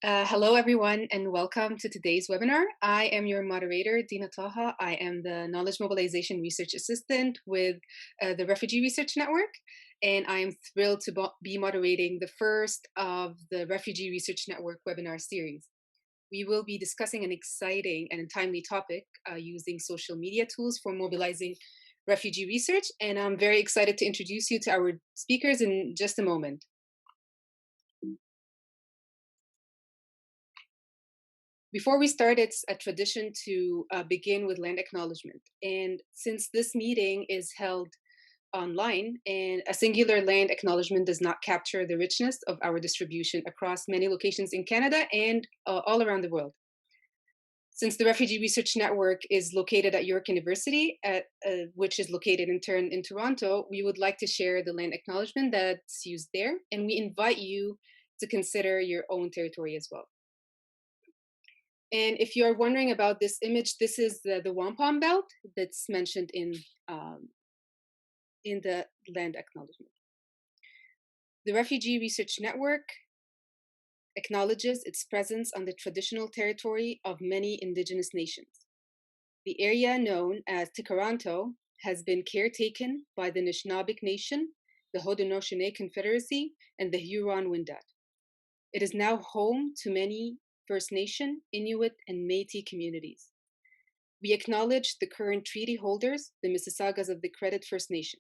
Hello, everyone, and welcome to today's webinar. I am your moderator, Dina Taha. I am the Knowledge Mobilization Research Assistant with the Refugee Research Network, and I am thrilled to be moderating the first of the Refugee Research Network webinar series. We will be discussing an exciting and timely topic using social media tools for mobilizing refugee research, and I'm very excited to introduce you to our speakers in just a moment. Before we start, it's a tradition to begin with land acknowledgement. And since this meeting is held online and a singular land acknowledgement does not capture the richness of our distribution across many locations in Canada and all around the world. Since the Refugee Research Network is located at York University, which is located in turn in Toronto, we would like to share the land acknowledgement that's used there. And we invite you to consider your own territory as well. And if you're wondering about this image, this is the wampum belt that's mentioned in the land acknowledgement. The Refugee Research Network acknowledges its presence on the traditional territory of many Indigenous nations. The area known as Tikaranto has been caretaken by the Anishinaabeg Nation, the Haudenosaunee Confederacy, and the Huron-Wendat. It is now home to many First Nation, Inuit, and Métis communities. We acknowledge the current treaty holders, the Mississaugas of the Credit First Nation.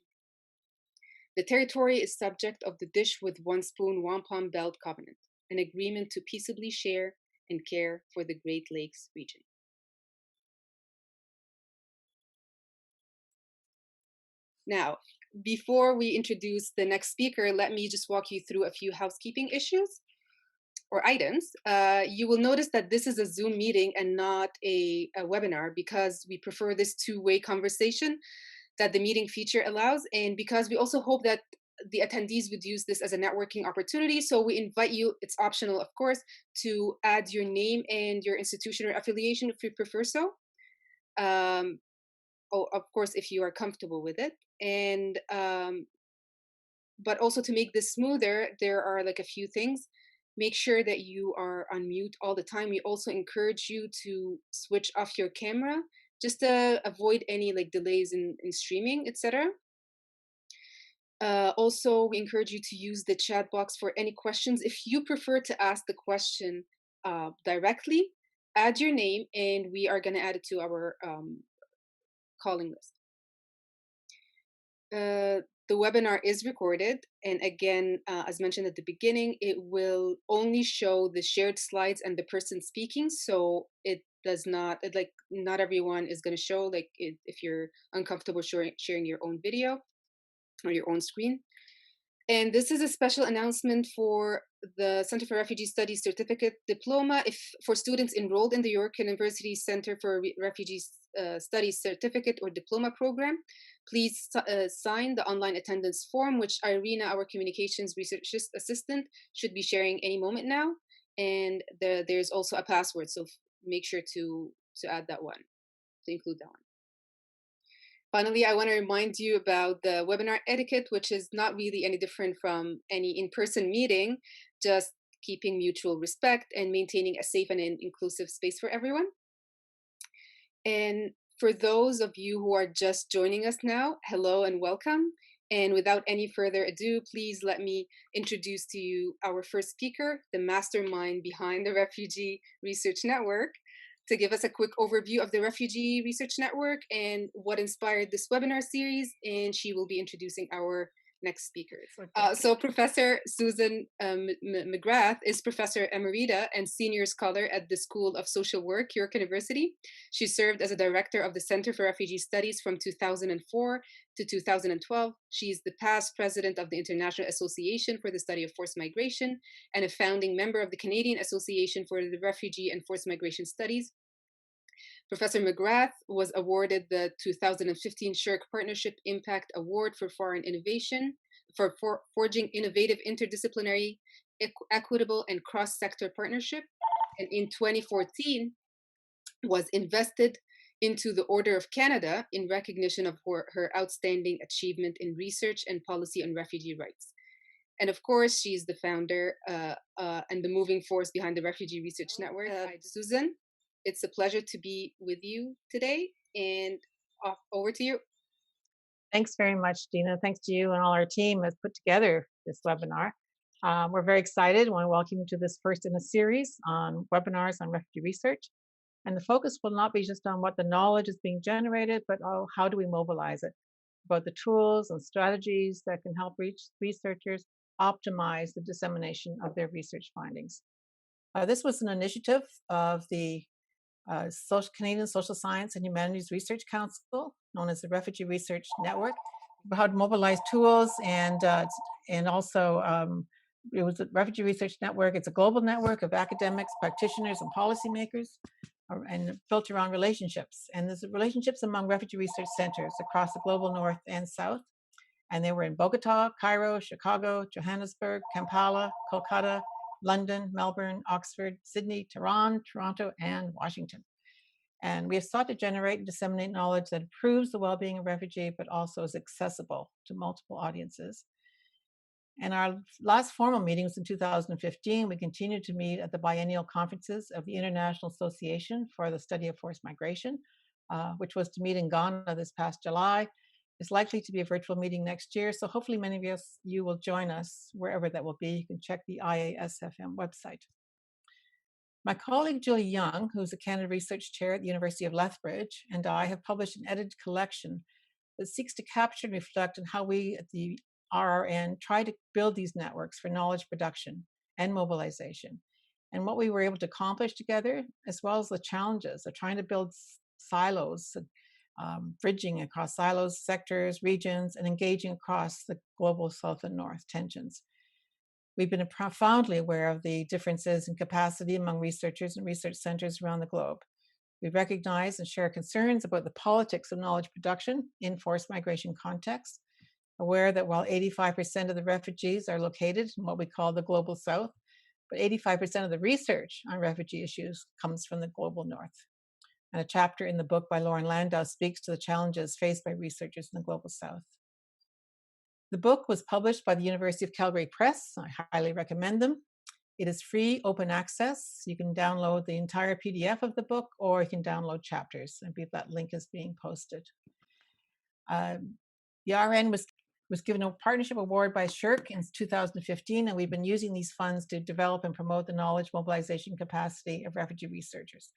The territory is subject of the Dish with One Spoon Wampum Belt Covenant, an agreement to peaceably share and care for the Great Lakes region. Now, before we introduce the next speaker, let me just walk you through a few housekeeping issues or items. You will notice that this is a Zoom meeting and not a webinar because we prefer this two-way conversation that the meeting feature allows, and because we also hope that the attendees would use this as a networking opportunity. So we invite you, it's optional of course, to add your name and your institution or affiliation if you prefer so. Of course, if you are comfortable with it. And but also to make this smoother, there are like a few things. Make sure that you are on mute all the time. We also encourage you to switch off your camera just to avoid any like delays in streaming, etc. Also, we encourage you to use the chat box for any questions. If you prefer to ask the question directly, add your name and we are going to add it to our calling list. The webinar is recorded, and again, as mentioned at the beginning, it will only show the shared slides and the person speaking, so it does not, like, not everyone is going to show, like, if you're uncomfortable sharing your own video or your own screen. And this is a special announcement for the Center for Refugee Studies Certificate Diploma for students enrolled in the York University Center for Refugee Studies Certificate or Diploma Program. Please sign the online attendance form, which Irina, our communications research assistant, should be sharing any moment now. And there's also a password, so make sure to add that one, to include that one. Finally, I want to remind you about the webinar etiquette, which is not really any different from any in-person meeting, just keeping mutual respect and maintaining a safe and inclusive space for everyone. And for those of you who are just joining us now, hello and welcome. And without any further ado, please let me introduce to you our first speaker, the mastermind behind the Refugee Research Network, to give us a quick overview of the Refugee Research Network and what inspired this webinar series. And she will be introducing our next speakers. So Professor Susan McGrath is Professor Emerita and Senior Scholar at the School of Social Work, York University. She served as a director of the Center for Refugee Studies from 2004 to 2012. She is the past president of the International Association for the Study of Forced Migration and a founding member of the Canadian Association for the Refugee and Forced Migration Studies. Professor McGrath was awarded the 2015 Shirk Partnership Impact Award for Foreign Innovation for forging innovative interdisciplinary, equitable, and cross-sector partnership. And in 2014, was invested into the Order of Canada in recognition of her outstanding achievement in research and policy on refugee rights. And of course, she's the founder and the moving force behind the Refugee Research Network. Susan, it's a pleasure to be with you today. And over to you. Thanks very much, Dina. Thanks to you and all our team that's put together this webinar. We're very excited. I want to welcome you to this first in a series on webinars on refugee research. And the focus will not be just on what the knowledge is being generated, but how do we mobilize it, about the tools and strategies that can help researchers optimize the dissemination of their research findings. This was an initiative of the Canadian Social Science and Humanities Research Council, known as the Refugee Research Network, how to mobilize tools and also it was the Refugee Research Network. It's a global network of academics, practitioners, and policymakers, and built around relationships. And there's relationships among refugee research centers across the global north and south. And they were in Bogota, Cairo, Chicago, Johannesburg, Kampala, Kolkata, London, Melbourne, Oxford, Sydney, Tehran, Toronto, and Washington. And we have sought to generate and disseminate knowledge that improves the well-being of refugees, but also is accessible to multiple audiences. And our last formal meeting was in 2015. We continued to meet at the biennial conferences of the International Association for the Study of Forced Migration, which was to meet in Ghana this past July. It's likely to be a virtual meeting next year, so hopefully many of you will join us wherever that will be. You can check the IASFM website. My colleague Julie Young, who's a Canada Research Chair at the University of Lethbridge, and I have published an edited collection that seeks to capture and reflect on how we at the RRN try to build these networks for knowledge production and mobilization, and what we were able to accomplish together, as well as the challenges of trying to build silos, bridging across silos, sectors, regions, and engaging across the global south and north tensions. We've been profoundly aware of the differences in capacity among researchers and research centers around the globe. We recognize and share concerns about the politics of knowledge production in forced migration contexts, aware that while 85% of the refugees are located in what we call the global south, but 85% of the research on refugee issues comes from the global north. And a chapter in the book by Lauren Landau speaks to the challenges faced by researchers in the global south. The book was published by the University of Calgary Press. I highly recommend them. It is free, open access. You can download the entire PDF of the book, or you can download chapters. I believe that link is being posted. The RN was given a partnership award by SSHRC in 2015, and we've been using these funds to develop and promote the knowledge mobilization capacity of refugee researchers.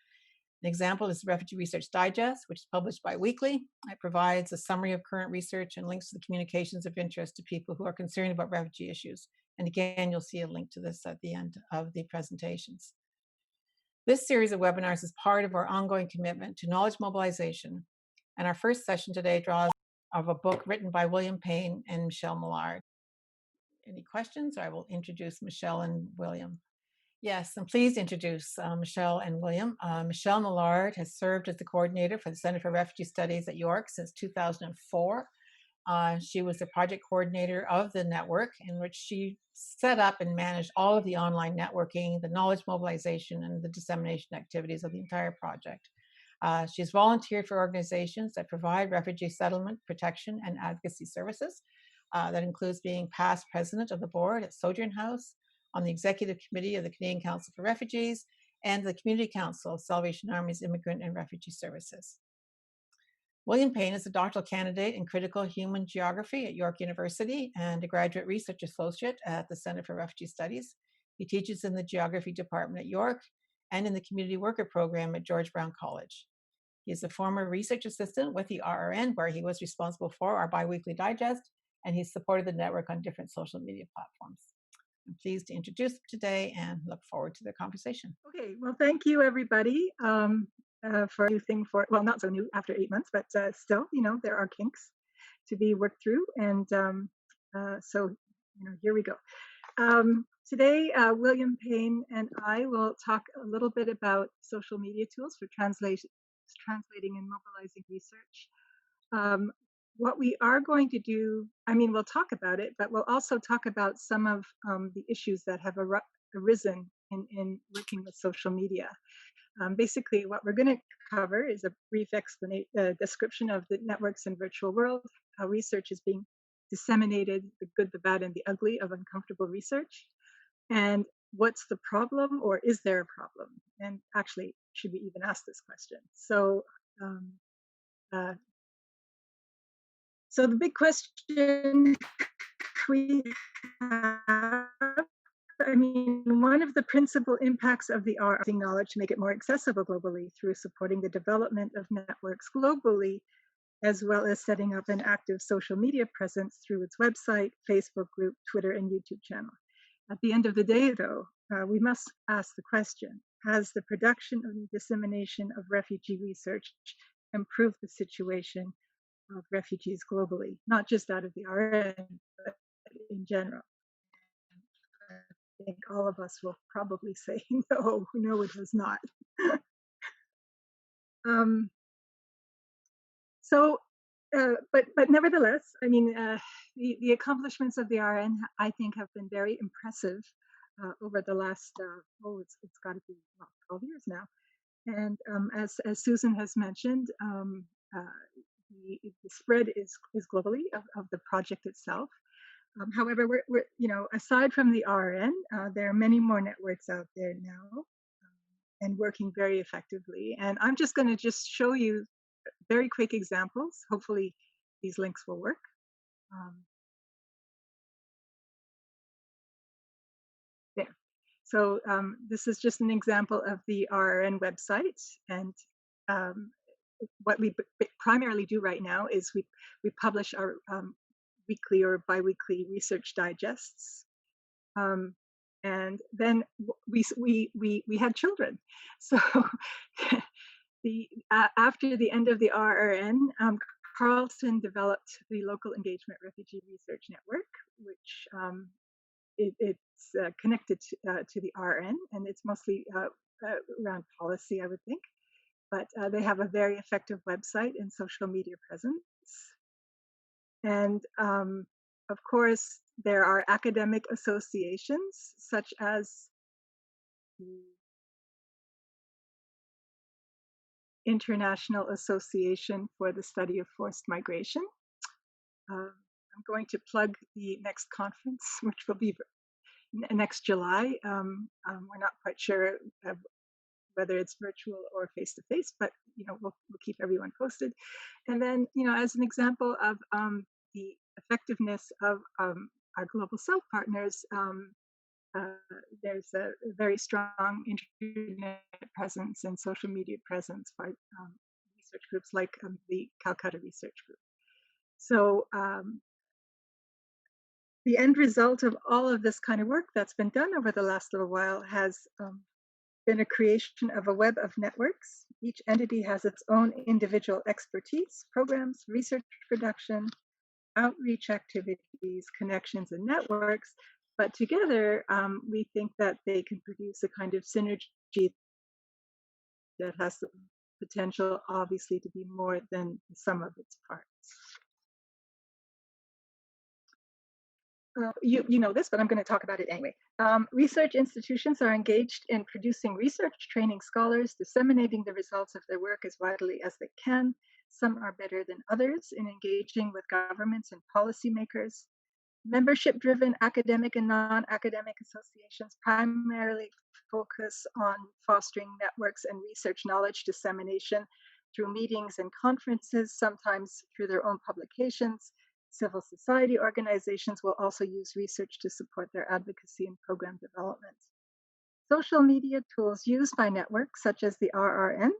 An example is the Refugee Research Digest, which is published bi-weekly. It provides a summary of current research and links to the communications of interest to people who are concerned about refugee issues. And again, you'll see a link to this at the end of the presentations. This series of webinars is part of our ongoing commitment to knowledge mobilization. And our first session today draws of a book written by William Payne and Michelle Millard. Any questions? I will introduce Michelle and William. Yes, I'm pleased to introduce Michelle and William. Michelle Millard has served as the coordinator for the Center for Refugee Studies at York since 2004. She was the project coordinator of the network, in which she set up and managed all of the online networking, the knowledge mobilization, and the dissemination activities of the entire project. She's volunteered for organizations that provide refugee settlement, protection, and advocacy services. That includes being past president of the board at Sojourn House, on the executive committee of the Canadian Council for Refugees, and the Community Council of Salvation Army's Immigrant and Refugee Services. William Payne is a doctoral candidate in critical human geography at York University and a graduate research associate at the Center for Refugee Studies. He teaches in the geography department at York and in the community worker program at George Brown College. He is a former research assistant with the RRN, where he was responsible for our biweekly digest, and he's supported the network on different social media platforms. I'm pleased to introduce them today and look forward to the conversation. Okay, well, thank you, everybody, for a new thing well, not so new after 8 months, but still, there are kinks to be worked through. And so, here we go. Today, William Payne and I will talk a little bit about social media tools for translating and mobilizing research. What we are going to do, we'll talk about it, but we'll also talk about some of the issues that have arisen in working with social media. Basically, what we're going to cover is a brief description of the networks in virtual world, how research is being disseminated the good, the bad, and the ugly of uncomfortable research? And what's the problem, or is there a problem? And actually, should we even ask this question? Um, uh, so the big question we have, I mean, one of the principal impacts of the RRN knowledge to make it more accessible globally through supporting the development of networks globally, as well as setting up an active social media presence through its website, Facebook group, Twitter, and YouTube channel. At the end of the day, though, we must ask the question, has the production and dissemination of refugee research improved the situation of refugees globally, not just out of the RN, but in general? I think all of us will probably say no, it has not. um, so, but nevertheless, I mean, the accomplishments of the RN, I think, have been very impressive over the last it's got to be 12 years now. And as Susan has mentioned, uh, the spread is globally of the project itself. However, aside from the RN, there are many more networks out there now and working very effectively. And I'm just going to just show you very quick examples. Hopefully, these links will work. Um, there. So this is just an example of the RRN website. And what we primarily do right now is we publish our weekly or biweekly research digests. And then we had children. So after the end of the RRN, Carlton developed the Local Engagement Refugee Research Network, which it's connected to the RN, and it's mostly around policy, I would think. But they have a very effective website and social media presence. And of course, there are academic associations such as the International Association for the Study of Forced Migration. I'm going to plug the next conference, which will be next July. We're not quite sure whether it's virtual or face-to-face, but we'll keep everyone posted. And then, as an example of the effectiveness of our Global South partners, there's a very strong internet presence and social media presence by research groups like the Calcutta Research Group. So the end result of all of this kind of work that's been done over the last little while has been a creation of a web of networks. Each entity has its own individual expertise, programs, research production, outreach activities, connections, and networks. But together, we think that they can produce a kind of synergy that has the potential, obviously, to be more than the sum of its parts. You know this, but I'm going to talk about it anyway. Research institutions are engaged in producing research, training scholars, disseminating the results of their work as widely as they can. Some are better than others in engaging with governments and policymakers. Membership-driven academic and non-academic associations primarily focus on fostering networks and research knowledge dissemination through meetings and conferences, sometimes through their own publications. Civil society organizations will also use research to support their advocacy and program development. Social media tools used by networks, such as the RRN,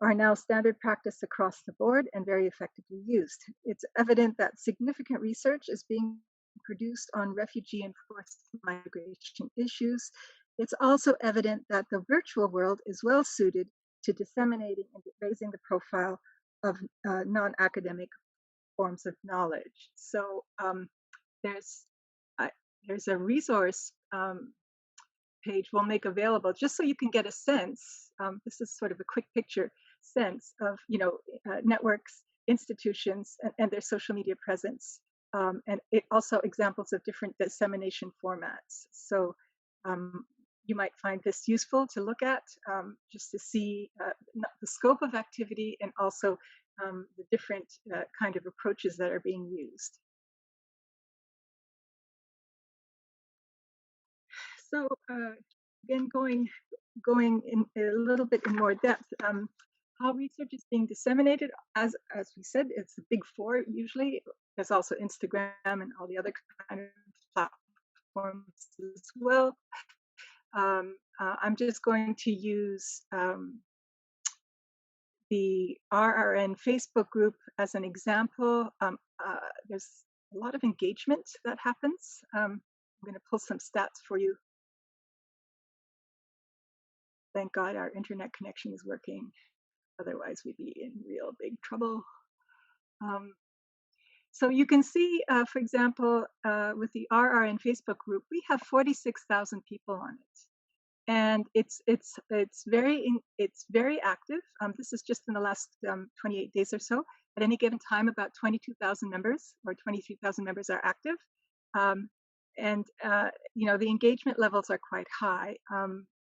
are now standard practice across the board and very effectively used. It's evident that significant research is being produced on refugee and forced migration issues. It's also evident that the virtual world is well suited to disseminating and raising the profile of non-academic forms of knowledge. So there's a resource page we'll make available just so you can get a sense. This is sort of a quick picture sense of networks, institutions, and their social media presence, and it also examples of different dissemination formats. So you might find this useful to look at just to see the scope of activity and also the different kind of approaches that are being used. So again, going in a little bit in more depth, how research is being disseminated, as we said, it's the big four usually. There's also Instagram and all the other kind of platforms as well. I'm just going to use the RRN Facebook group as an example. There's a lot of engagement that happens. I'm going to pull some stats for you. Thank God our internet connection is working. Otherwise, we'd be in real big trouble. So you can see, for example, with the RRN Facebook group, we have 46,000 people on it. And it's very active. This is just in the last 28 days or so. At any given time, about 22,000 members or 23,000 members are active, and the engagement levels are quite high.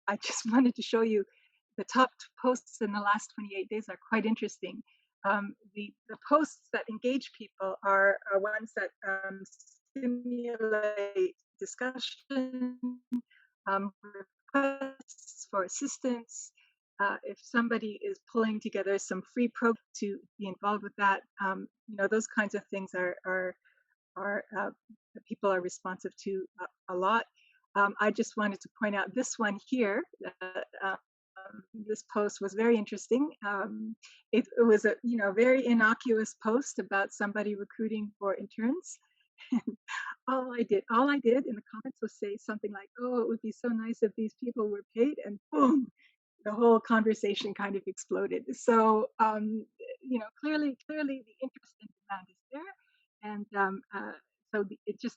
I just wanted to show you the top posts in the last 28 days are quite interesting. The posts that engage people are ones that stimulate discussion, requests for assistance. If somebody is pulling together some free programs to be involved with that, those kinds of things are people are responsive to a lot. I just wanted to point out this one here. This post was very interesting. It was a very innocuous post about somebody recruiting for interns. all I did in the comments was say something like, "Oh, it would be so nice if these people were paid," and boom, the whole conversation kind of exploded. So, clearly the interest and demand is there, and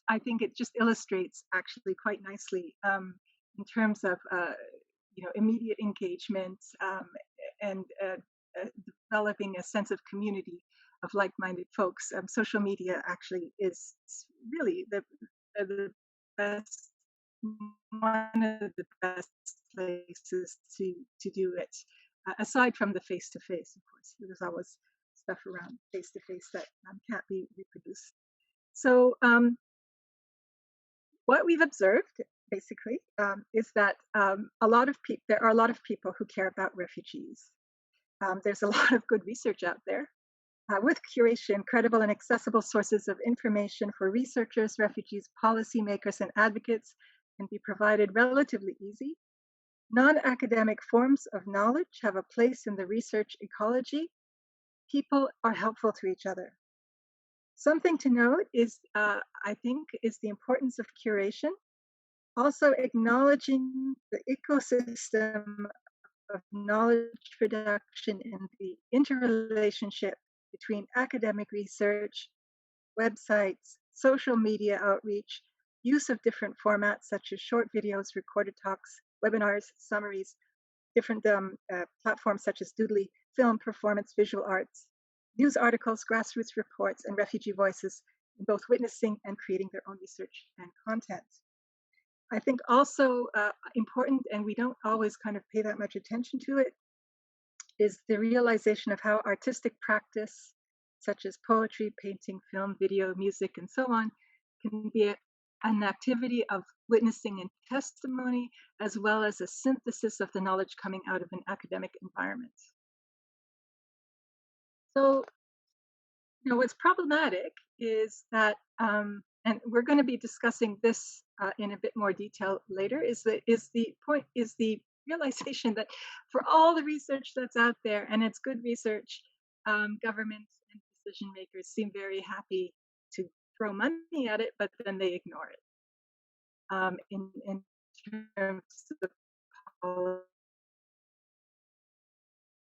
I think it just illustrates actually quite nicely in terms of immediate engagement and developing a sense of community of like-minded folks. Social media actually is really the best, one of the best places to do it. Aside from the face-to-face, of course, there's always stuff around face-to-face that can't be reproduced. So what we've observed basically is that there are a lot of people who care about refugees. There's a lot of good research out there. With curation, credible and accessible sources of information for researchers, refugees, policymakers, and advocates can be provided relatively easy. Non-academic forms of knowledge have a place in the research ecology. People are helpful to each other. Something to note is, I think, is the importance of curation. Also acknowledging the ecosystem of knowledge production and the interrelationship between academic research, websites, social media outreach, use of different formats such as short videos, recorded talks, webinars, summaries, different platforms such as Doodly, film, performance, visual arts, news articles, grassroots reports, and refugee voices in both witnessing and creating their own research and content. I think also important, and we don't always kind of pay that much attention to it, is the realization of how artistic practice, such as poetry, painting, film, video, music, and so on, can be an activity of witnessing and testimony, as well as a synthesis of the knowledge coming out of an academic environment. So, what's problematic is that, and we're going to be discussing this in a bit more detail later, is the realization that for all the research that's out there, and it's good research, governments and decision makers seem very happy to throw money at it, but then they ignore it in terms of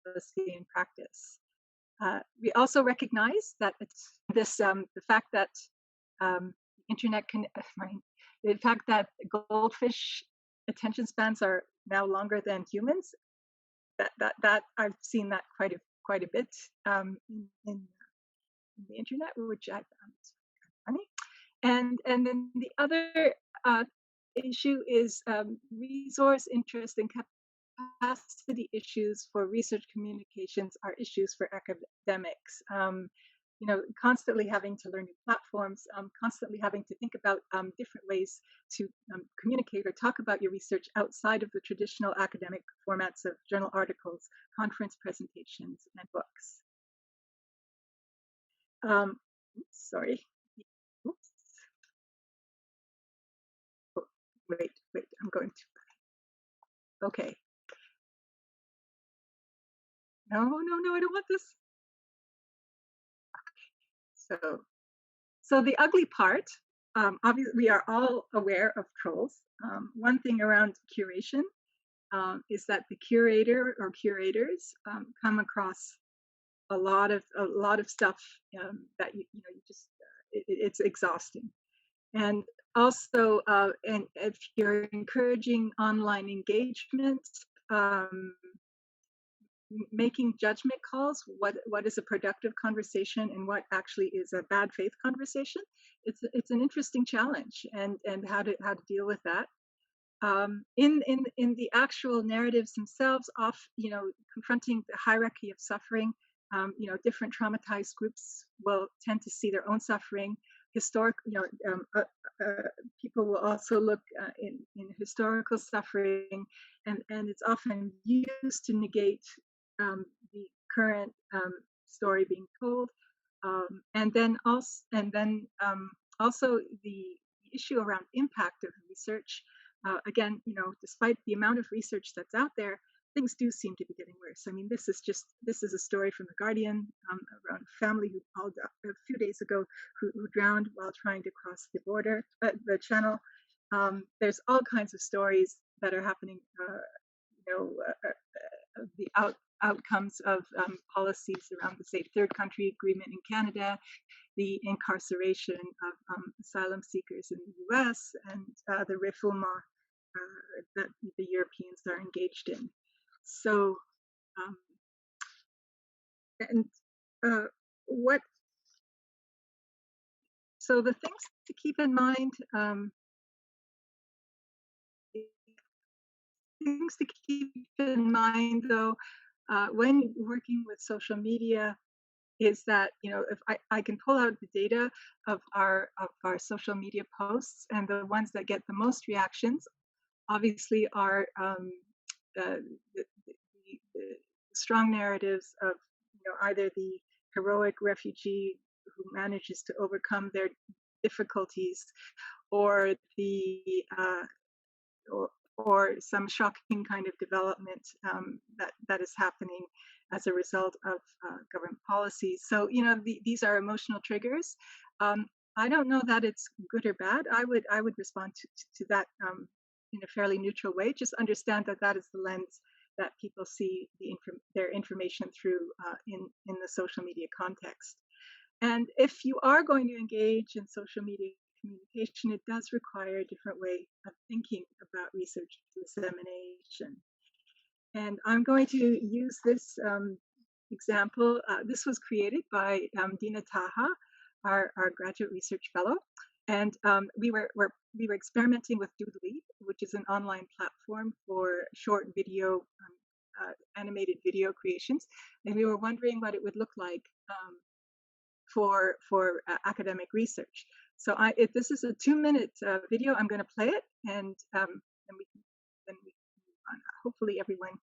policy and practice. We also recognize that it's the fact that internet can, the fact that goldfish attention spans are now longer than humans. That I've seen that quite a bit in the internet, which I found funny. And then the other issue is resource interest and capacity issues for research communications are issues for academics. constantly having to learn new platforms, constantly having to think about different ways to communicate or talk about your research outside of the traditional academic formats of journal articles, conference presentations, and books. Sorry. Oops. Oh, wait, I'm going to. Okay. No, I don't want this. So the ugly part, obviously, we are all aware of trolls. One thing around curation is that the curator or curators come across a lot of stuff that you just it's exhausting. And also, and if you're encouraging online engagement, making judgment calls, what is a productive conversation and what actually is a bad faith conversation, it's an interesting challenge, and how to deal with that. In the actual narratives themselves, confronting the hierarchy of suffering, different traumatized groups will tend to see their own suffering. People will also look in historical suffering, and it's often used to negate the current story being told, and then also the issue around impact of research. Again, despite the amount of research that's out there, things do seem to be getting worse. I mean, this is a story from The Guardian around a family who called up a few days ago who drowned while trying to cross the channel. There's all kinds of stories that are happening. The outcomes of policies around the Safe Third Country Agreement in Canada, the incarceration of asylum seekers in the US, and the refoulement that the Europeans are engaged in. So, so the things to keep in mind, though, when working with social media, is that if I can pull out the data of our social media posts, and the ones that get the most reactions obviously are the strong narratives of either the heroic refugee who manages to overcome their difficulties, or the or some shocking kind of development that is happening as a result of government policies. So these are emotional triggers. I don't know that it's good or bad. I would respond to that in a fairly neutral way. Just understand that is the lens that people see their information through in the social media context. And if you are going to engage in social media communication, it does require a different way of thinking about research dissemination. And I'm going to use this example. This was created by Dina Taha, our graduate research fellow. And we were experimenting with Doodly, which is an online platform for short video, animated video creations. And we were wondering what it would look like for academic research. So this is a 2-minute video. I'm going to play it, and then we can move on. Hopefully everyone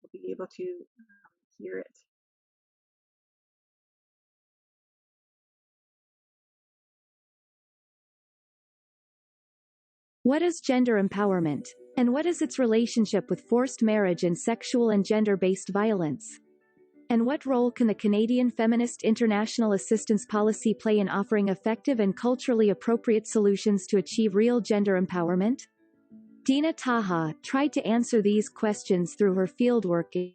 will be able to hear it. What is gender empowerment? And what is its relationship with forced marriage and sexual and gender-based violence? And what role can the Canadian Feminist International Assistance Policy play in offering effective and culturally appropriate solutions to achieve real gender empowerment? Dina Taha tried to answer these questions through her fieldwork in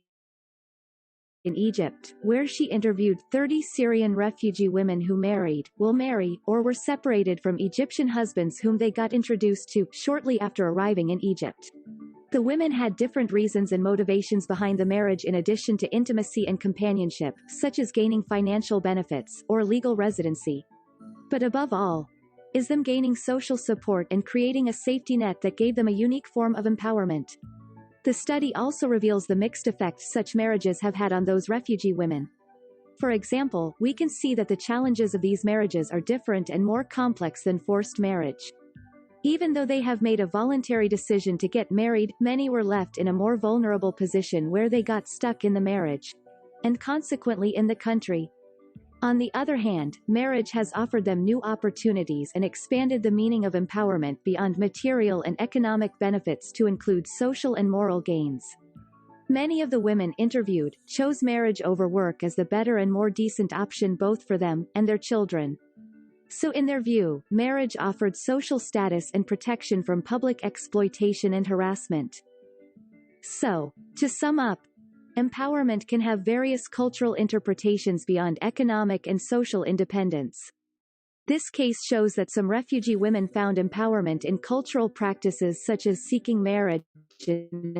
Egypt, where she interviewed 30 Syrian refugee women who married, will marry, or were separated from Egyptian husbands whom they got introduced to shortly after arriving in Egypt. The women had different reasons and motivations behind the marriage, in addition to intimacy and companionship, such as gaining financial benefits or legal residency. But above all, is them gaining social support and creating a safety net that gave them a unique form of empowerment. The study also reveals the mixed effects such marriages have had on those refugee women. For example, we can see that the challenges of these marriages are different and more complex than forced marriage. Even though they have made a voluntary decision to get married, many were left in a more vulnerable position where they got stuck in the marriage, and consequently in the country. On the other hand, marriage has offered them new opportunities and expanded the meaning of empowerment beyond material and economic benefits to include social and moral gains. Many of the women interviewed chose marriage over work as the better and more decent option both for them and their children. So in their view, marriage offered social status and protection from public exploitation and harassment. So, to sum up, empowerment can have various cultural interpretations beyond economic and social independence. This case shows that some refugee women found empowerment in cultural practices such as seeking marriage and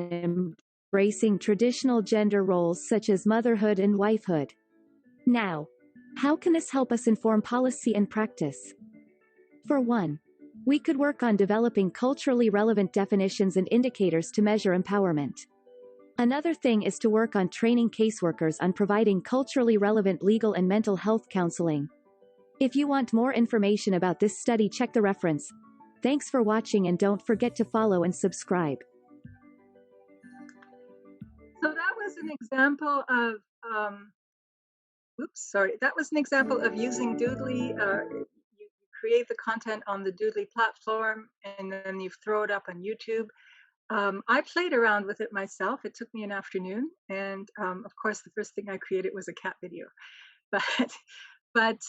embracing traditional gender roles such as motherhood and wifehood. Now, how can this help us inform policy and practice? For one, we could work on developing culturally relevant definitions and indicators to measure empowerment. Another thing is to work on training caseworkers on providing culturally relevant legal and mental health counseling. If you want more information about this study, check the reference. Thanks for watching and don't forget to follow and subscribe. So that was an example of, that was an example of using Doodly. You create the content on the Doodly platform and then you throw it up on YouTube. I played around with it myself. It took me an afternoon. And of course, the first thing I created was a cat video. But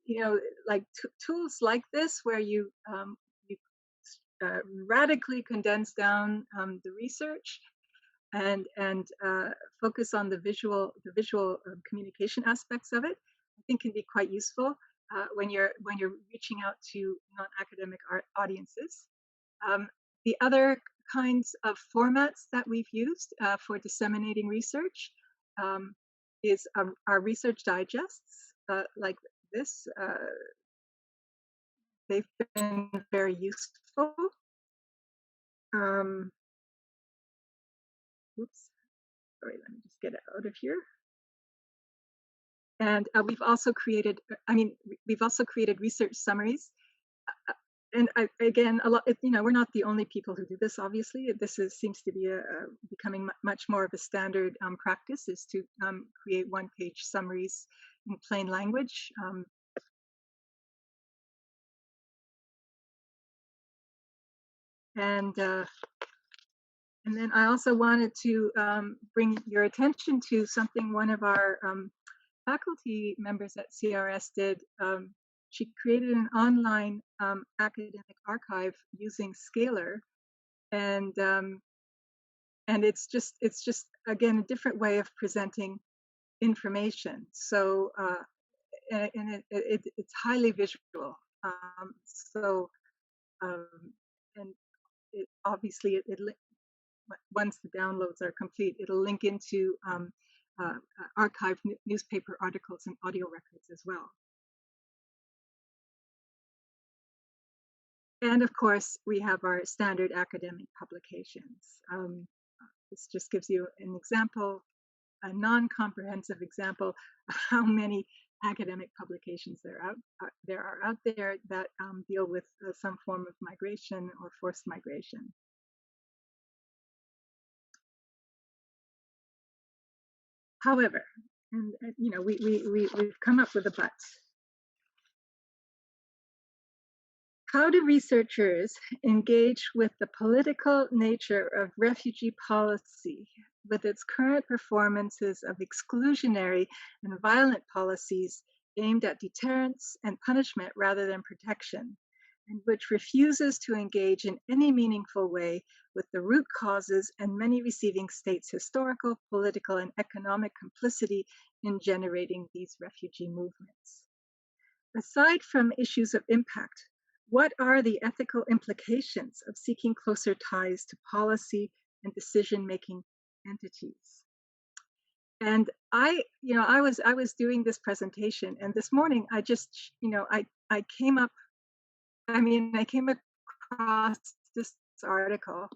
you know, like tools like this, where you radically condense down the research and focus on the visual communication aspects of it, I think can be quite useful when you're reaching out to non-academic audiences. The other kinds of formats that we've used for disseminating research is our research digests like this. They've been very useful. Oops, sorry, let me just get it out of here. And we've also created, research summaries. And again, we're not the only people who do this, obviously. This seems to be becoming much more of a standard practice, is to create one-page summaries in plain language. And then I also wanted to bring your attention to something one of our faculty members at CRS did. She created an online academic archive using Scalar, and it's just again a different way of presenting information. So and it's highly visual. And it obviously once the downloads are complete, it'll link into archived newspaper articles and audio records as well. And of course, we have our standard academic publications. This just gives you an example, a non-comprehensive example of how many academic publications there are out there that deal with some form of migration or forced migration. However, and you know, we've come up with a but. How do researchers engage with the political nature of refugee policy with its current performances of exclusionary and violent policies aimed at deterrence and punishment rather than protection, and which refuses to engage in any meaningful way with the root causes and many receiving states' historical, political, and economic complicity in generating these refugee movements? Aside from issues of impact, what are the ethical implications of seeking closer ties to policy and decision-making entities? And I was doing this presentation, and this morning I just, I came across this article.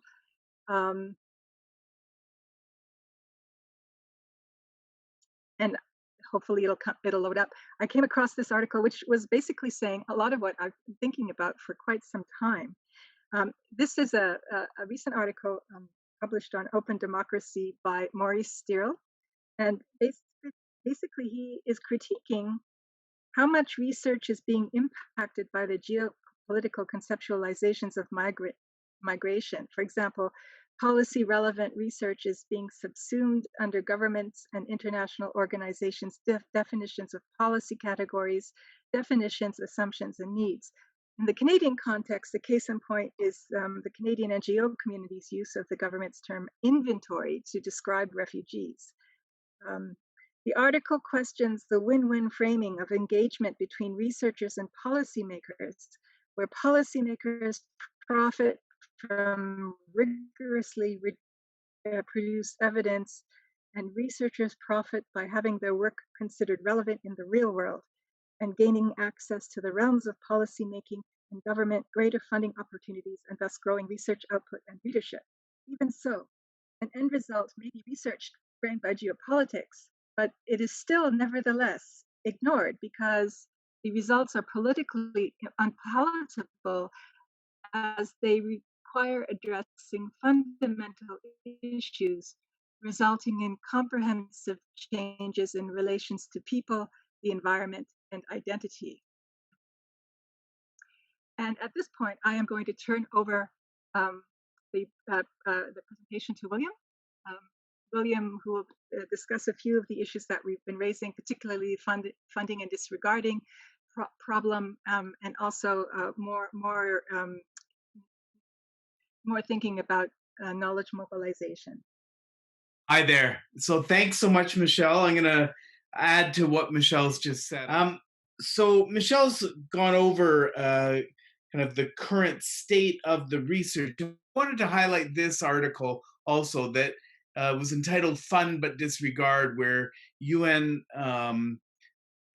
and hopefully it'll load up. I came across this article, which was basically saying a lot of what I've been thinking about for quite some time. This is a recent article published on Open Democracy by Maurice Steele, and basically he is critiquing how much research is being impacted by the geopolitical conceptualizations of migration. For example, policy relevant research is being subsumed under governments and international organizations' definitions of policy categories, definitions, assumptions, and needs. In the Canadian context, the case in point is the Canadian NGO community's use of the government's term inventory to describe refugees. The article questions the win-win framing of engagement between researchers and policymakers, where policymakers profit from rigorously produced evidence, and researchers profit by having their work considered relevant in the real world and gaining access to the realms of policymaking and government, greater funding opportunities, and thus growing research output and readership. Even so, an end result may be research framed by geopolitics, but it is still nevertheless ignored because the results are politically unpalatable as they require addressing fundamental issues, resulting in comprehensive changes in relations to people, the environment, and identity. And at this point, I am going to turn over the presentation to William. William, who will discuss a few of the issues that we've been raising, particularly funding and disregarding problem, and also more thinking about knowledge mobilization. Hi there. So thanks so much, Michelle. I'm going to add to what Michelle's just said. So Michelle's gone over kind of the current state of the research. I wanted to highlight this article also that was entitled Fund But Disregard, where UN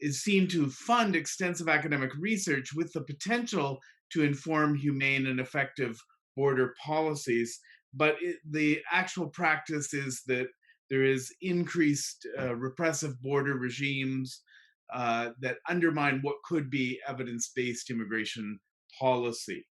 is seen to fund extensive academic research with the potential to inform humane and effective border policies. But the actual practice is that there is increased repressive border regimes that undermine what could be evidence-based immigration policy.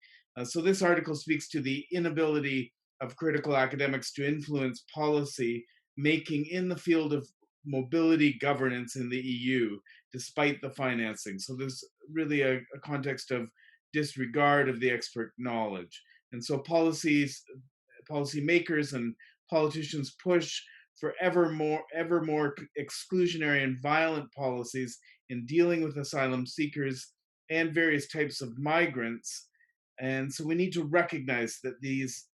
So this article speaks to the inability of critical academics to influence policy making in the field of mobility governance in the EU, despite the financing. So there's really a context of disregard of the expert knowledge. And so policymakers and politicians push for ever more exclusionary and violent policies in dealing with asylum seekers and various types of migrants. And so we need to recognize that these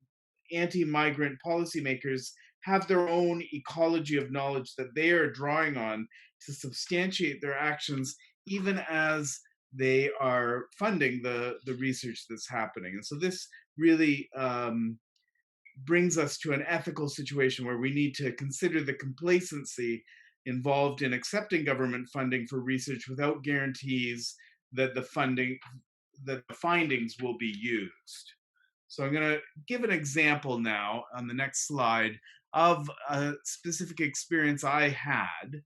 anti-migrant policymakers have their own ecology of knowledge that they are drawing on to substantiate their actions, even as they are funding the research that's happening. And so this really brings us to an ethical situation where we need to consider the complacency involved in accepting government funding for research without guarantees that the findings will be used. So I'm going to give an example now on the next slide of a specific experience I had.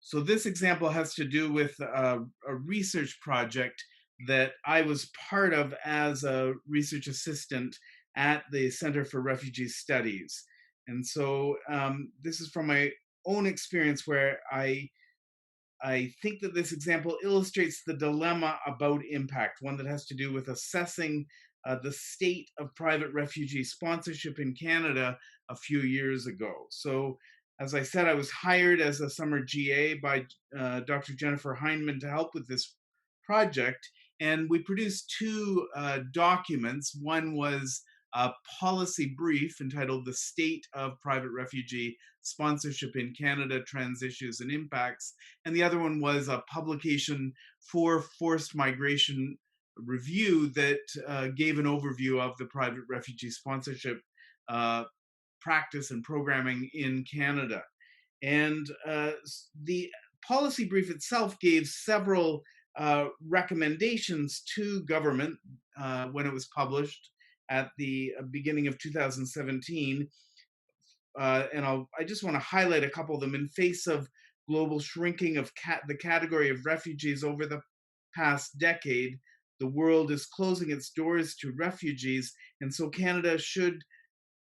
So this example has to do with a research project that I was part of as a research assistant at the Center for Refugee Studies. And so this is from my own experience where I think that this example illustrates the dilemma about impact, one that has to do with assessing the state of private refugee sponsorship in Canada a few years ago. So, as I said, I was hired as a summer GA by Dr. Jennifer Heineman to help with this project, and we produced two documents. One was a policy brief entitled The State of Private Refugee Sponsorship in Canada, Trends, Issues, and Impacts. And the other one was a publication for forced migration review that gave an overview of the private refugee sponsorship practice and programming in Canada. And the policy brief itself gave several recommendations to government when it was published at the beginning of 2017 and I just want to highlight a couple of them. In face of global shrinking of the category of refugees over the past decade, the world is closing its doors to refugees, and so Canada should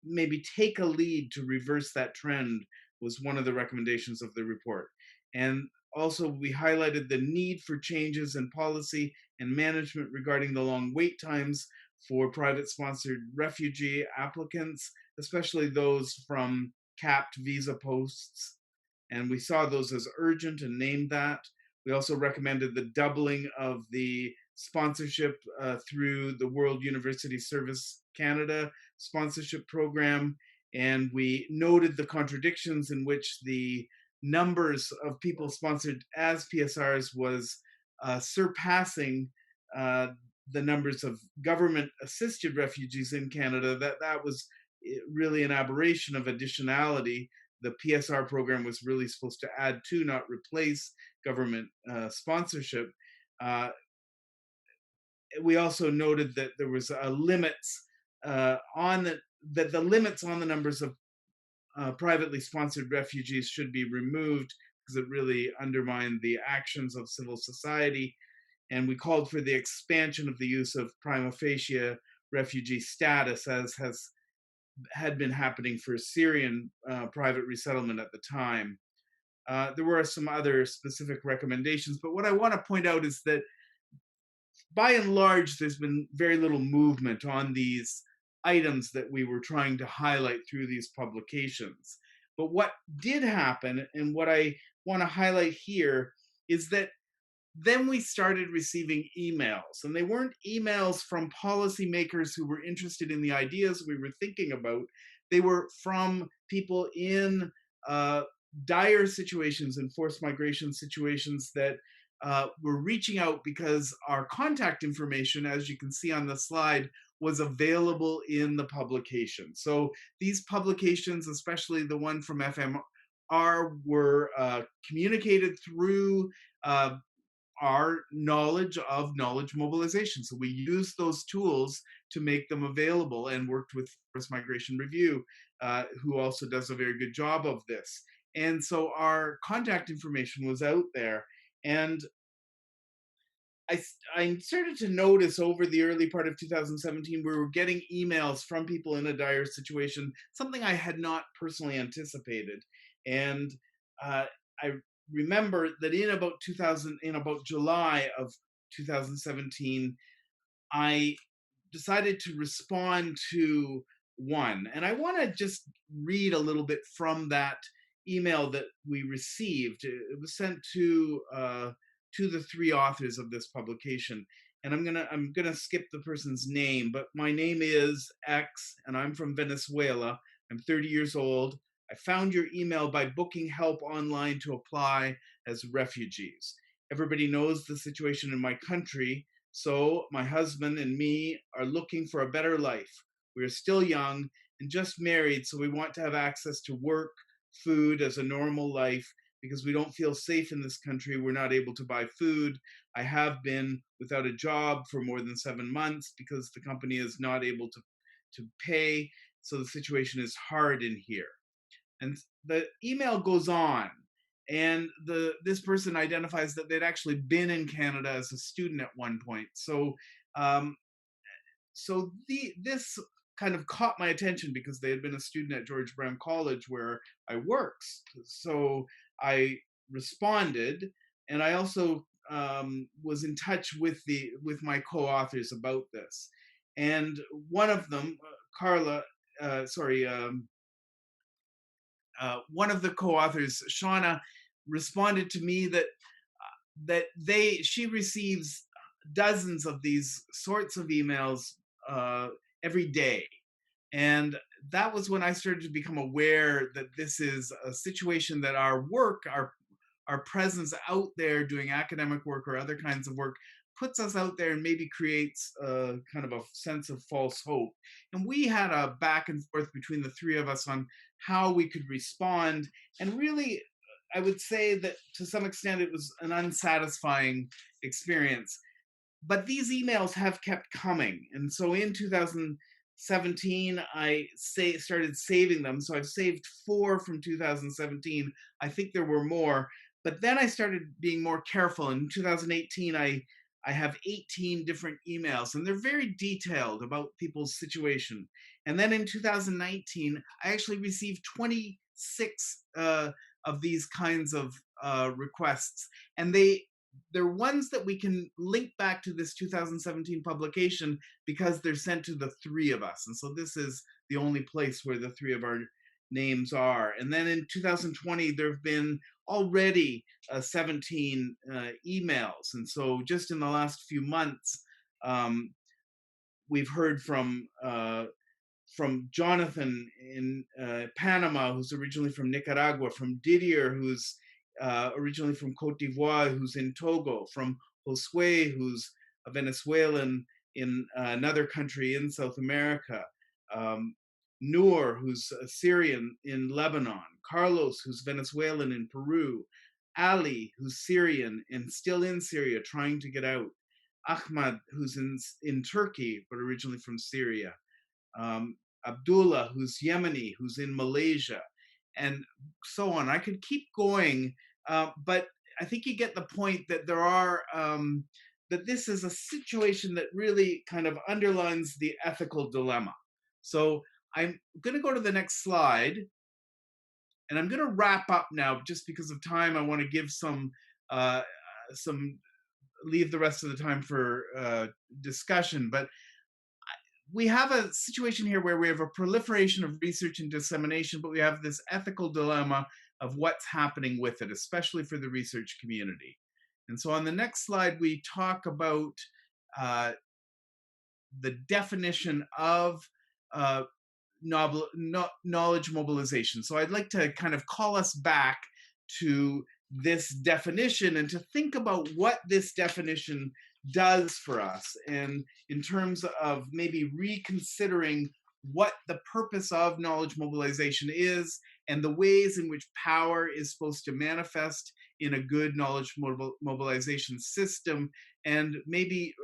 maybe take a lead to reverse that trend, was one of the recommendations of the report. And also, we highlighted the need for changes in policy and management regarding the long wait times for private sponsored refugee applicants, especially those from capped visa posts. And we saw those as urgent and named that. We also recommended the doubling of the sponsorship through the World University Service Canada sponsorship program. And we noted the contradictions in which the numbers of people sponsored as PSRs was surpassing the numbers of government assisted refugees in Canada. That was really an aberration of additionality. The PSR program was really supposed to add to, not replace, government sponsorship. We also noted that there was limits on the limits on the numbers of privately sponsored refugees should be removed, because it really undermined the actions of civil society. And we called for the expansion of the use of prima facie refugee status, as had been happening for Syrian private resettlement at the time. There were some other specific recommendations, but what I want to point out is that by and large, there's been very little movement on these items that we were trying to highlight through these publications. But what did happen, and what I want to highlight here, is that then we started receiving emails, and they weren't emails from policymakers who were interested in the ideas we were thinking about. They were from people in dire situations and forced migration situations that were reaching out because our contact information, as you can see on the slide, was available in the publication. So these publications, especially the one from FMR, were communicated through our knowledge of knowledge mobilization. So we used those tools to make them available, and worked with Forced Migration Review, who also does a very good job of this. And so our contact information was out there. And I started to notice over the early part of 2017, we were getting emails from people in a dire situation, something I had not personally anticipated. And I remember that in about July of 2017, I decided to respond to one. And I want to just read a little bit from that email that we received. It was sent to the three authors of this publication. And I'm gonna skip the person's name, but my name is X, and I'm from Venezuela. I'm 30 years old. I found your email by booking help online to apply as refugees. Everybody knows the situation in my country, so my husband and me are looking for a better life. We are still young and just married, so we want to have access to work, food as a normal life, because we don't feel safe in this country. We're not able to buy food. I have been without a job for more than 7 months because the company is not able to pay. So the situation is hard in here. And the email goes on, and this person identifies that they'd actually been in Canada as a student at one point. So this kind of caught my attention because they had been a student at George Brown College, where I worked. So I responded, and I also was in touch with my co-authors about this. And one of them, one of the co-authors, Shauna, responded to me that she receives dozens of these sorts of emails every day. And that was when I started to become aware that this is a situation that our work, our presence out there doing academic work or other kinds of work, puts us out there and maybe creates a kind of a sense of false hope. And we had a back and forth between the three of us on how we could respond. And really, I would say that to some extent it was an unsatisfying experience. But these emails have kept coming. And so in 2017, 2017, I started saving them. So I've saved 4 from 2017. I think there were more, but then I started being more careful. In 2018, I have 18 different emails, and they're very detailed about people's situation. And then in 2019, I actually received 26 of these kinds of requests, and they're ones that we can link back to this 2017 publication because they're sent to the 3 of us. And so this is the only place where the 3 of our names are. And then in 2020, there have been already 17 emails. And so just in the last few months, we've heard from Jonathan in Panama, who's originally from Nicaragua, from Didier, who's originally from Cote d'Ivoire, who's in Togo, from Josue, who's a Venezuelan in another country in South America, Noor, who's a Syrian in Lebanon, Carlos, who's Venezuelan in Peru, Ali, who's Syrian and still in Syria trying to get out, Ahmad, who's in Turkey but originally from Syria, Abdullah, who's Yemeni, who's in Malaysia, and so on. I could keep going, but I think you get the point that there are that this is a situation that really kind of underlines the ethical dilemma. So I'm going to go to the next slide, and I'm going to wrap up now just because of time. I want to give some leave the rest of the time for discussion, but we have a situation here where we have a proliferation of research and dissemination, but we have this ethical dilemma of what's happening with it, especially for the research community. And so on the next slide, we talk about the definition of knowledge mobilization. So I'd like to kind of call us back to this definition and to think about what this definition does for us, and in terms of maybe reconsidering what the purpose of knowledge mobilization is and the ways in which power is supposed to manifest in a good knowledge mobilization system, and maybe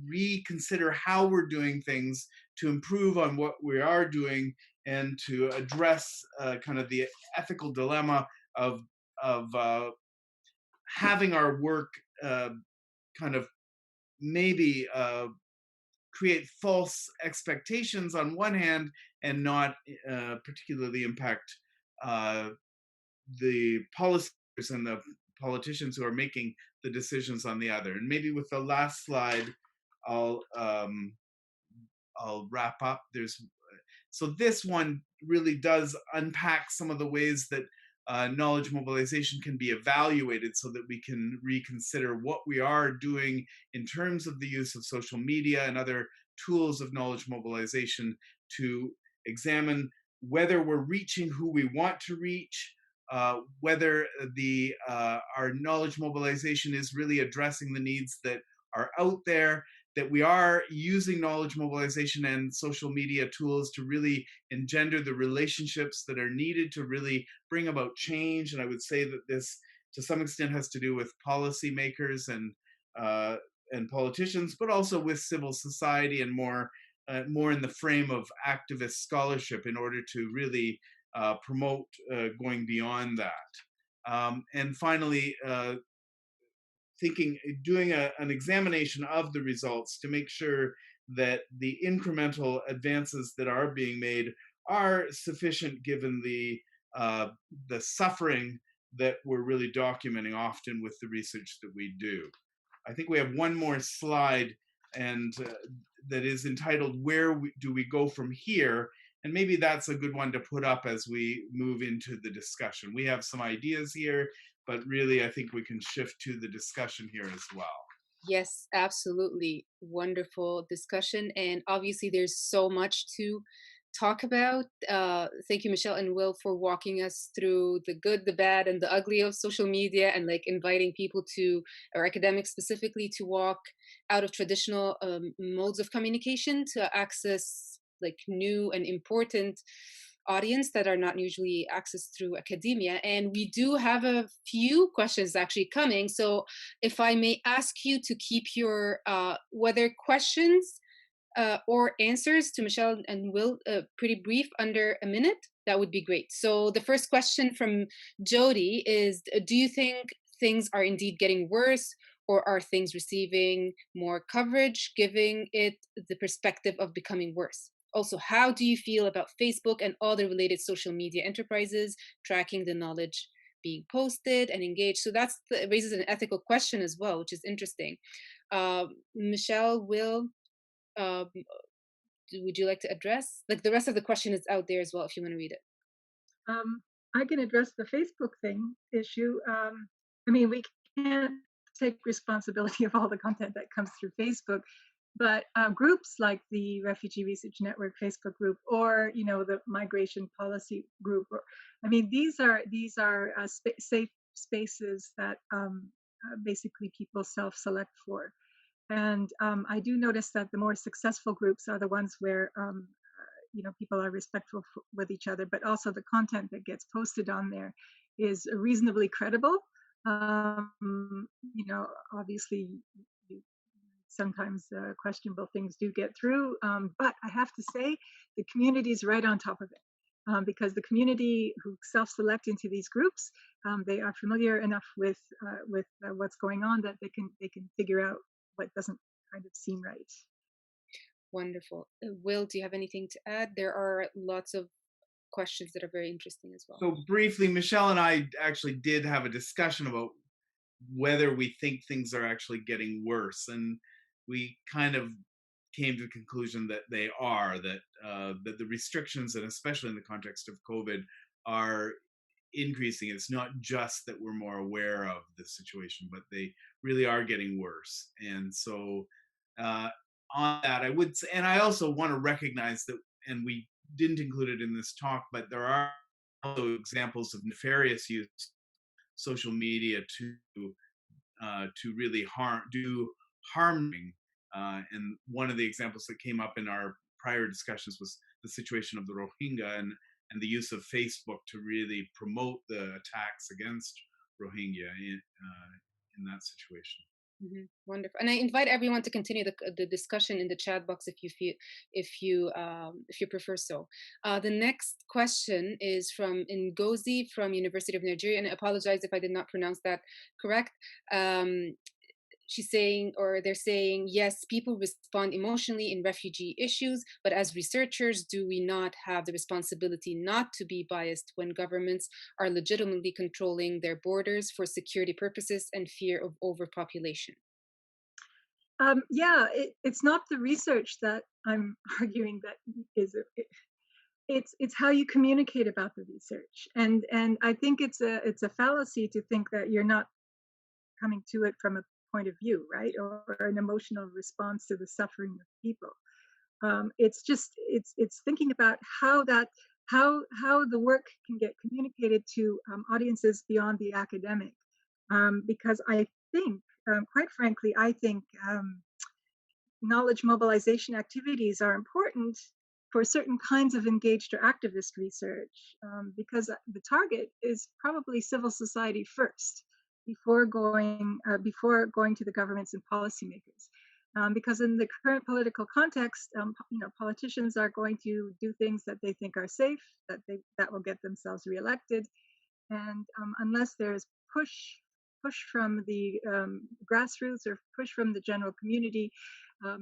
reconsider how we're doing things to improve on what we are doing and to address kind of the ethical dilemma of having our work kind of maybe create false expectations on one hand and not particularly impact the policymakers and the politicians who are making the decisions on the other. And maybe with the last slide, I'll wrap up. So this one really does unpack some of the ways that knowledge mobilization can be evaluated so that we can reconsider what we are doing in terms of the use of social media and other tools of knowledge mobilization to examine whether we're reaching who we want to reach, whether our knowledge mobilization is really addressing the needs that are out there, that we are using knowledge mobilization and social media tools to really engender the relationships that are needed to really bring about change. And I would say that this, to some extent, has to do with policymakers and politicians, but also with civil society and more in the frame of activist scholarship in order to really promote going beyond that. And finally, doing an examination of the results to make sure that the incremental advances that are being made are sufficient given the suffering that we're really documenting often with the research that we do. I think we have one more slide, and that is entitled "Where do we go from here?" And maybe that's a good one to put up as we move into the discussion. We have some ideas here, but really I think we can shift to the discussion here as well. Yes, absolutely. Wonderful discussion. And obviously, there's so much to talk about. Thank you, Michelle and Will, for walking us through the good, the bad, and the ugly of social media, and like inviting people to, or academics specifically, to walk out of traditional modes of communication to access like new and important audience that are not usually accessed through academia. And we do have a few questions actually coming. So if I may ask you to keep your whether questions or answers to Michelle and Will, pretty brief, under a minute, that would be great. So the first question from Jody is, do you think things are indeed getting worse, or are things receiving more coverage, giving it the perspective of becoming worse? Also, how do you feel about Facebook and all the related social media enterprises tracking the knowledge being posted and engaged? So that raises an ethical question as well, which is interesting. Michelle, Will, um, would you like to address? Like, the rest of the question is out there as well if you want to read it. I can address the Facebook thing issue. I mean, we can't take responsibility of all the content that comes through Facebook, but groups like the Refugee Research Network Facebook group, or the Migration Policy group, I mean, these are safe spaces that basically people self-select for. And I do notice that the more successful groups are the ones where people are respectful with each other, but also the content that gets posted on there is reasonably credible. Obviously, sometimes questionable things do get through, but I have to say the community is right on top of it. Because the community who self-select into these groups, they are familiar enough with what's going on that they can figure out what doesn't kind of seem right. Wonderful. Will, do you have anything to add? There are lots of questions that are very interesting as well. So briefly, Michelle and I actually did have a discussion about whether we think things are actually getting worse, and we kind of came to the conclusion that they are, that the restrictions, and especially in the context of COVID, are increasing. It's not just that we're more aware of the situation, but they really are getting worse. And so on that, I would say, and I also want to recognize that, and we didn't include it in this talk, but there are also examples of nefarious use of social media to really harming. And one of the examples that came up in our prior discussions was the situation of the Rohingya, and the use of Facebook to really promote the attacks against Rohingya in that situation. Mm-hmm. Wonderful, and I invite everyone to continue the discussion in the chat box if you prefer so. The next question is from Ngozi from University of Nigeria, and I apologize if I did not pronounce that correct. She's saying, or they're saying, yes, people respond emotionally in refugee issues, but as researchers, do we not have the responsibility not to be biased when governments are legitimately controlling their borders for security purposes and fear of overpopulation? Yeah, it's not the research that I'm arguing that is it's how you communicate about the research, and I think it's a fallacy to think that you're not coming to it from a point of view, right, or an emotional response to the suffering of people. It's just it's thinking about how the work can get communicated to audiences beyond the academic, because I think, quite frankly, I think knowledge mobilization activities are important for certain kinds of engaged or activist research, because the target is probably civil society first before going to the governments and policymakers. Because in the current political context, politicians are going to do things that they think are safe, that will get themselves reelected, and unless there's push from the grassroots or push from the general community,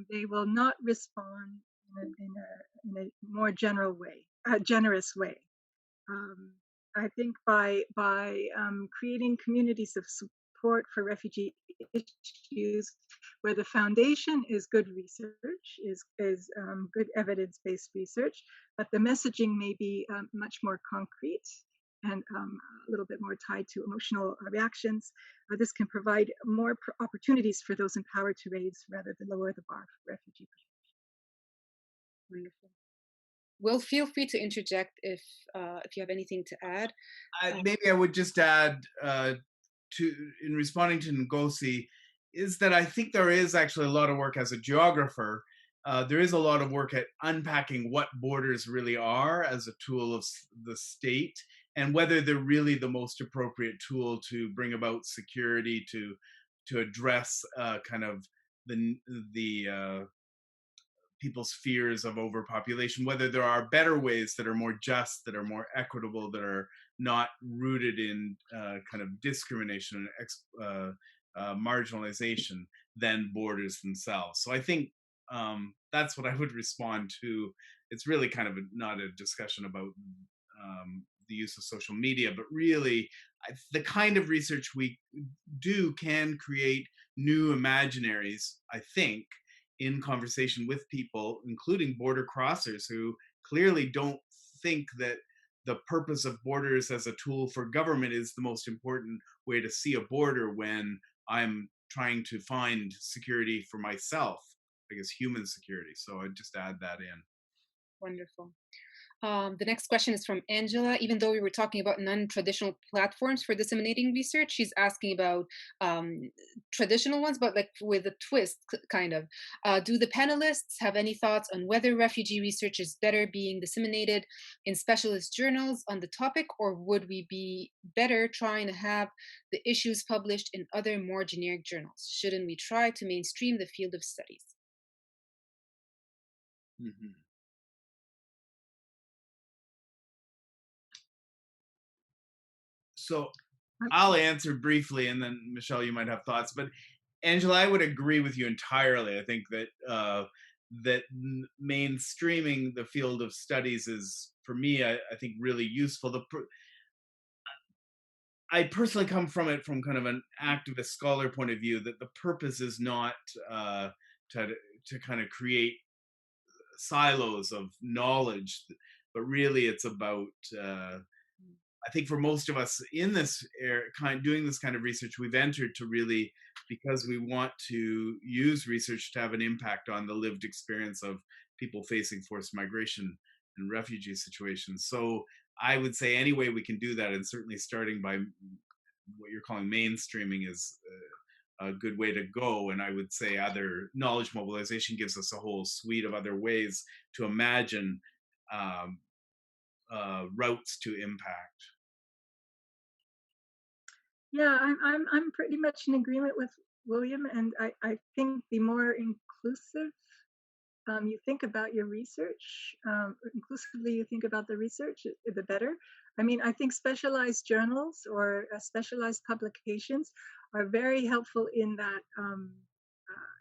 they will not respond in a more generous way. I think by creating communities of support for refugee issues, where the foundation is good research, is good evidence-based research, but the messaging may be much more concrete and a little bit more tied to emotional reactions. This can provide more opportunities for those empowered to raise rather than lower the bar for refugee protection. Wonderful. Will, feel free to interject if you have anything to add. Maybe I would just add in responding to Ngozi, is that I think there is actually a lot of work as a geographer. There is a lot of work at unpacking what borders really are as a tool of the state, and whether they're really the most appropriate tool to bring about security, to address kind of the people's fears of overpopulation, whether there are better ways that are more just, that are more equitable, that are not rooted in kind of discrimination and marginalization than borders themselves. So I think that's what I would respond to. It's really kind of not a discussion about the use of social media, but really the kind of research we do can create new imaginaries, I think, in conversation with people, including border crossers who clearly don't think that the purpose of borders as a tool for government is the most important way to see a border when I'm trying to find security for myself, I guess human security. So I'd just add that in. Wonderful. The next question is from Angela. Even though we were talking about non-traditional platforms for disseminating research, she's asking about traditional ones, but like with a twist, kind of. Do the panelists have any thoughts on whether refugee research is better being disseminated in specialist journals on the topic, or would we be better trying to have the issues published in other more generic journals? Shouldn't we try to mainstream the field of studies? Mm-hmm. So I'll answer briefly, and then Michelle, you might have thoughts. But Angela, I would agree with you entirely. I think that mainstreaming the field of studies is, for me, I think really useful. I personally come from it from kind of an activist scholar point of view, that the purpose is not to kind of create silos of knowledge, but really it's about I think for most of us in this doing this kind of research, we've entered to really because we want to use research to have an impact on the lived experience of people facing forced migration and refugee situations. So I would say any way we can do that, and certainly starting by what you're calling mainstreaming is a good way to go. And I would say other knowledge mobilization gives us a whole suite of other ways to imagine routes to impact. Yeah, I'm pretty much in agreement with William, and I think the more inclusive you think about your research, inclusively you think about the research, the better. I mean, I think specialized journals or specialized publications are very helpful in that,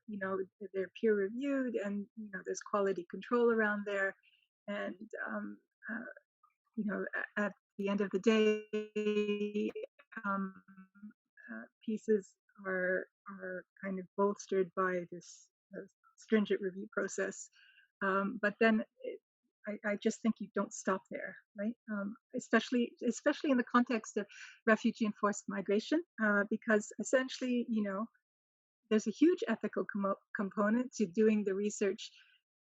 you know, they're peer reviewed and, you know, there's quality control around there. And, you know, at the end of the day, um, pieces are kind of bolstered by this stringent review process. But then I just think you don't stop there, right? Especially in the context of refugee and forced migration, because essentially, you know, there's a huge ethical component to doing the research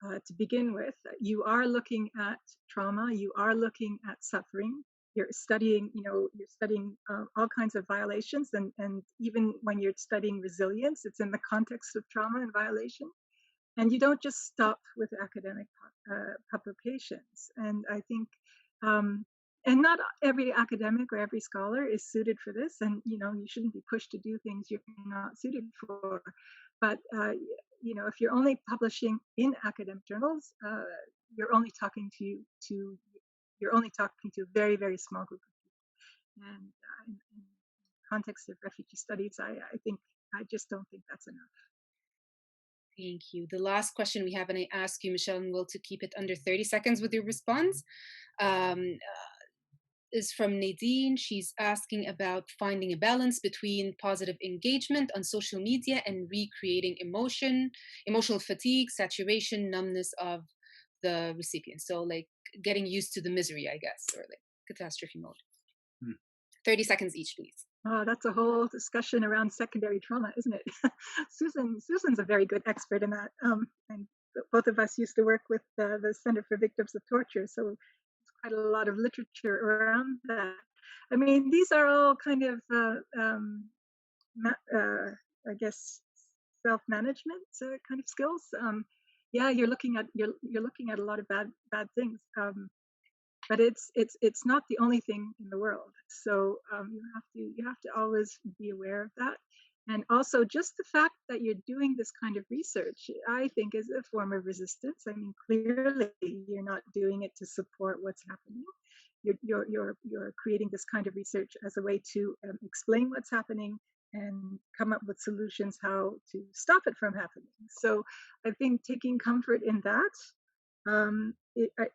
to begin with. You are looking at trauma, you are looking at suffering. You're studying, you know, all kinds of violations, and even when you're studying resilience, it's in the context of trauma and violation. And you don't just stop with academic publications. And I think, and not every academic or every scholar is suited for this. And, you know, you shouldn't be pushed to do things you're not suited for. But, you know, if you're only publishing in academic journals, you're only talking to a very, very small group of people. And in the context of refugee studies, I just don't think that's enough. Thank you. The last question we have, and I ask you, Michelle and Will, to keep it under 30 seconds with your response, is from Nadine. She's asking about finding a balance between positive engagement on social media and recreating emotional fatigue, saturation, numbness of the recipient. So like getting used to the misery, I guess, or like catastrophe mode. 30 seconds each, please. Oh, that's a whole discussion around secondary trauma, isn't it? Susan's a very good expert in that. And both of us used to work with the Center for Victims of Torture, so there's quite a lot of literature around that. I mean, these are all kind of, I guess, self-management kind of skills. Yeah, you're looking at a lot of bad things. But it's not the only thing in the world. So you have to always be aware of that. And also, just the fact that you're doing this kind of research, I think, is a form of resistance. I mean, clearly, you're not doing it to support what's happening. You're creating this kind of research as a way to explain what's happening and come up with solutions how to stop it from happening. So, I think taking comfort in that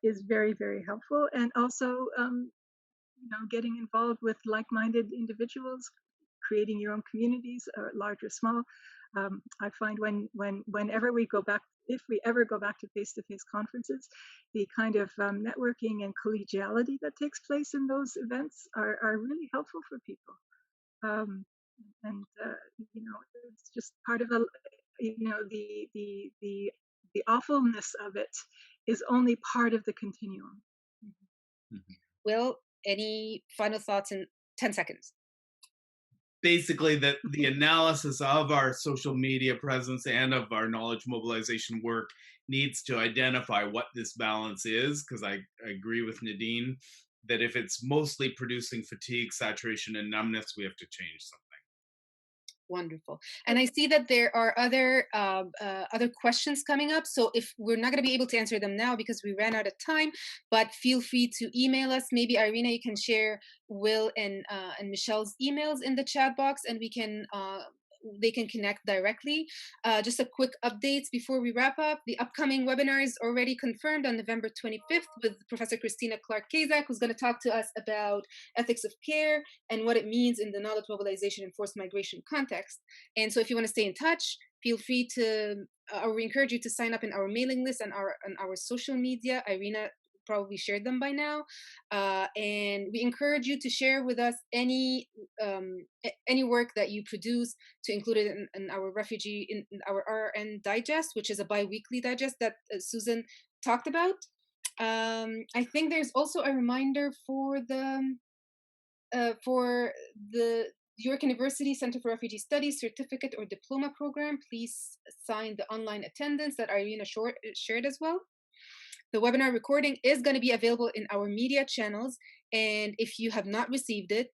is very, very helpful, and also getting involved with like-minded individuals, creating your own communities, large or small. I find whenever we go back, if we ever go back to face-to-face conferences, the kind of networking and collegiality that takes place in those events are really helpful for people. Um, and it's just part of the awfulness of it is only part of the continuum. Mhm. Will, any final thoughts in 10 seconds? Basically, that the analysis of our social media presence and of our knowledge mobilization work needs to identify what this balance is, because I agree with Nadine that if it's mostly producing fatigue, saturation, and numbness, we have to change something. Wonderful. And I see that there are other questions coming up. So if we're not going to be able to answer them now because we ran out of time, but feel free to email us. Maybe Irina, you can share Will and Michelle's emails in the chat box, and they can connect directly. Just a quick updates before we wrap up. The upcoming webinar is already confirmed on November 25th with Professor Christina Clark-Kazak, who's going to talk to us about ethics of care and what it means in the knowledge mobilization and forced migration context. And so if you want to stay in touch, feel free to, or we encourage you to sign up in our mailing list and our social media. Irina probably shared them by now. And we encourage you to share with us any work that you produce, to include it in our RRN digest, which is a bi-weekly digest that Susan talked about. I think there's also a reminder for the York University Center for Refugee Studies certificate or diploma program. Please sign the online attendance that Irina shared as well. The webinar recording is going to be available in our media channels, and if you have not received it,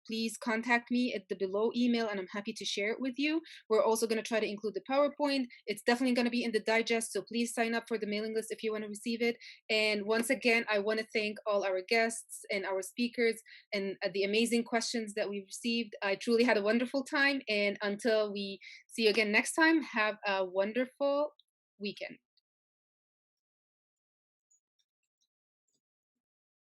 please contact me at the below email, and I'm happy to share it with you. We're also going to try to include the PowerPoint. It's definitely going to be in the digest, so please sign up for the mailing list if you want to receive it. And once again, I want to thank all our guests and our speakers and the amazing questions that we received. I truly had a wonderful time, and until we see you again next time, have a wonderful weekend.